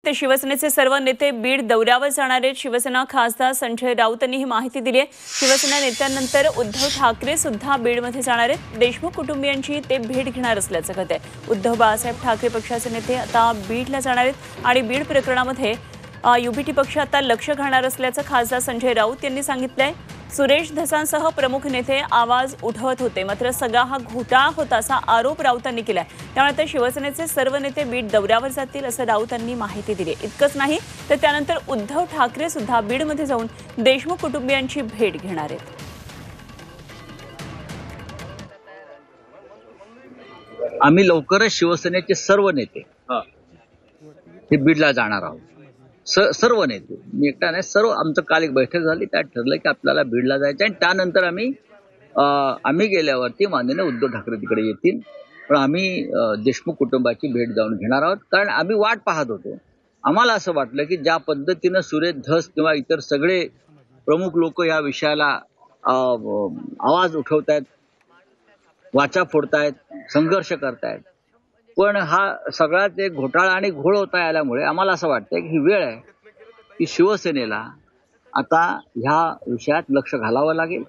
ते शिवसेनेचे सर्व नेते बीड दौऱ्यावर जाणार आहेत। शिवसेना खासदार संजय राऊत यांनी ही माहिती दिली आहे। शिवसेना नेत्यांनंतर उद्धव ठाकरे सुद्धा बीडमध्ये जाणार आहेत। देशमुख कुटुंबियांची ते भेट घेणार असल्याचं कहत आहे। उद्धव बाळासाहेब ठाकरे पक्षाचे नेते आता बीडला जाणार आहेत आणि बीड प्रकरणामध्ये युबीटी पक्ष आता लक्ष घालणार असल्याचं खासदार संजय राऊत यांनी सांगितलंय। सुरेश धसांसह प्रमुख नेते आवाज उठवत होते, मात्र सगळा हा घोटाळा होता असा आरोप राऊतांनी केलाय। त्यानंतर शिवसेनेचे सर्व नेते बीड दौऱ्यावर जातील असं राऊतांनी माहिती दिली। इतकंच नाही तर त्यानंतर उद्धव ठाकरे सुद्धा बीडमध्ये जाऊन देशमुख कुटुंबियांची भेट घेणार आहेत। आम्ही लवकरच शिवसेनेचे सर्व नेते हे बीडला जाणार आहोत। सर्व नेते, मी एकटा नाही, सर्व आमचं काल एक बैठक झाली, त्यात ठरलं की आपल्याला बीडला जायचं आणि त्यानंतर आम्ही गेल्यावरती माननीय उद्धव ठाकरे तिकडे येतील। पण आम्ही देशमुख कुटुंबाची भेट जाऊन घेणार आहोत, कारण आम्ही वाट पाहत होतो। आम्हाला असं वाटलं की ज्या पद्धतीनं सुरेश धस किंवा इतर सगळे प्रमुख लोक या विषयाला आवाज उठवतायत, वाचा फोडतायत, संघर्ष करतायत, पण हा सगळ्यात एक घोटाळा आणि घोळ होता आल्यामुळे आम्हाला असं वाटतंय की ही वेळ आहे की शिवसेनेला आता ह्या विषयात लक्ष घालावं लागेल।